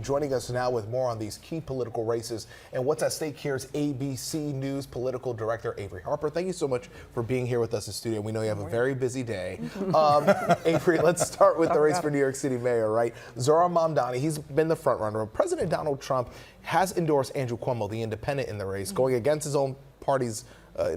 Joining us now with more on these key political races and what's at stake here is ABC News political director Averi Harper. Thank you so much for being here with us in studio. We know you have a very busy day. Averi, let's start with the race for New York City mayor, right? Zohran Mamdani, he's been the front runner. President Donald Trump has endorsed Andrew Cuomo, the independent, in the race, going against his own party's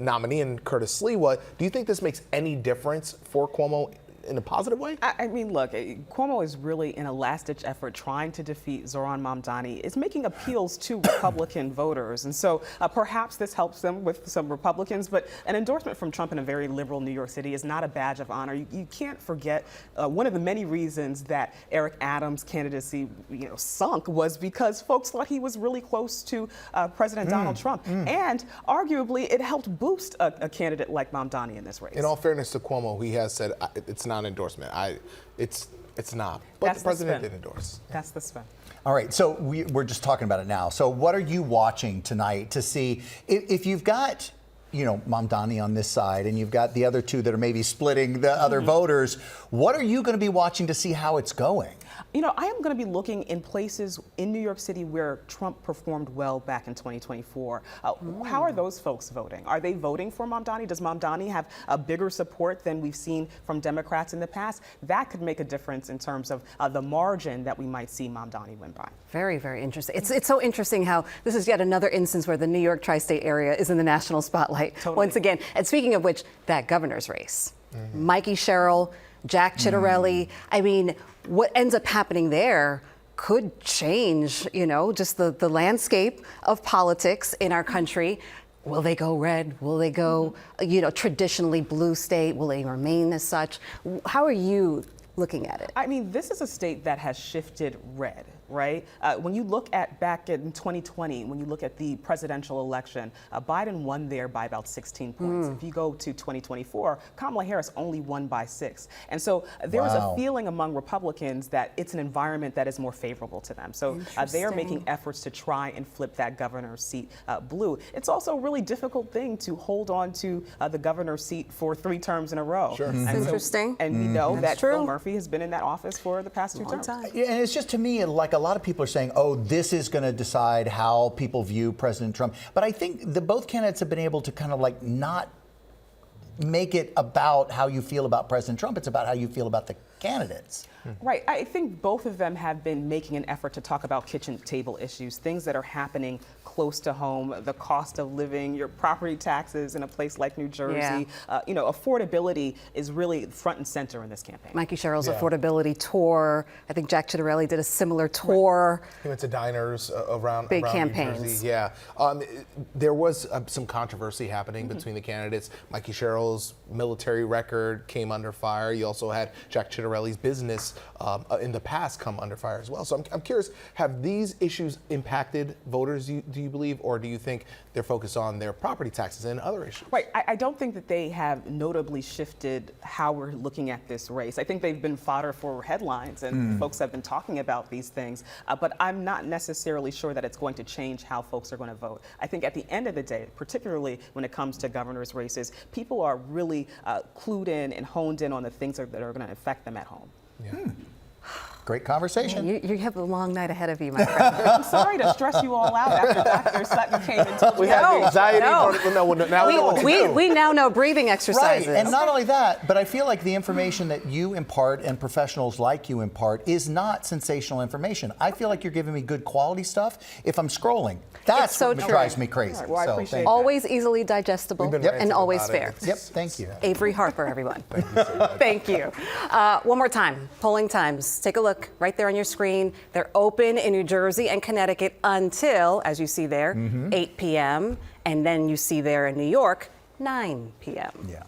nominee, and Curtis Sliwa. Do you think this makes any difference for Cuomo in a positive way? I mean, look, Cuomo is really in a last-ditch effort trying to defeat Zohran Mamdani. It's making appeals to Republican voters. And so perhaps this helps them with some Republicans. But an endorsement from Trump in a very liberal New York City is not a badge of honor. You can't forget one of the many reasons that Eric Adams' candidacy sunk was because folks thought he was really close to President Donald Trump. And arguably, it helped boost a candidate like Mamdani in this race. In all fairness to Cuomo, he has said it's not an endorsement. It's not. But That's the president did endorse. That's the spin. All right, so we're just talking about it now. So what are you watching tonight to see if you've got, Mamdani on this side and you've got the other two that are maybe splitting the other voters? What are you going to be watching to see how it's going? I am going to be looking in places in New York City where Trump performed well back in 2024. How are those folks voting? Are they voting for Mamdani? Does Mamdani have a bigger support than we've seen from Democrats in the past? That could make a difference in terms of the margin that we might see Mamdani win by. Very, very interesting. It's so interesting how this is yet another instance where the New York tri-state area is in the national spotlight once again. And speaking of which, that governor's race, Mikey Sherrill, Jack Ciattarelli. I mean, what ends up happening there could change, just the landscape of politics in our country. Will they go red? Will they go, traditionally blue state? Will they remain as such? How are you looking at it? I mean, this is a state that has shifted red, right? When you look at back in 2020, when you look at the presidential election, Biden won there by about 16 points. If you go to 2024, Kamala Harris only won by 6. And so there is a feeling among Republicans that it's an environment that is more favorable to them. So they are making efforts to try and flip that governor's seat blue. It's also a really difficult thing to hold on to the governor's seat for 3 terms in a row. Sure. Interesting. And we know that Phil Murphy has been in that office for the past 2 terms. Yeah, and it's just, to me, like a lot of people are saying, oh, this is going to decide how people view President Trump. But I think both candidates have been able to kind of like not make it about how you feel about President Trump. It's about how you feel about the candidates. Right. I think both of them have been making an effort to talk about kitchen table issues, things that are happening close to home, the cost of living, your property taxes in a place like New Jersey. Affordability is really front and center in this campaign. Mikey Sherrill's affordability tour. I think Jack Ciattarelli did a similar tour. He went to diners around Big New campaigns. Jersey. Yeah. There was some controversy happening between the candidates. Mikey Sherrill's military record came under fire. You also had Jack Ciattarelli's business in the past come under fire as well. So I'm curious, have these issues impacted voters, do you believe, or do you think they're focused on their property taxes and other issues? Right. I don't think that they have notably shifted how we're looking at this race. I think they've been fodder for headlines and folks have been talking about these things, but I'm not necessarily sure that it's going to change how folks are going to vote. I think at the end of the day, particularly when it comes to governor's races, people are really clued in and honed in on the things that are going to affect them at home. Yeah. Great conversation. You have a long night ahead of you, my friend. I'm sorry to stress you all out after Dr. Sutton came into We had the anxiety. Now we know what to do. We now know breathing exercises. Right, and not only that, but I feel like the information that you impart and professionals like you impart is not sensational information. I feel like you're giving me good quality stuff if I'm scrolling. That's what drives me crazy. Right, well, I appreciate that. Always easily digestible and always fair. Yep, thank you. Averi Harper, everyone. Thank you so much. Thank you. One more time, polling times. Take a look right there on your screen. They're open in New Jersey and Connecticut until, as you see there, 8 p.m. And then you see there in New York, 9 p.m. Yeah.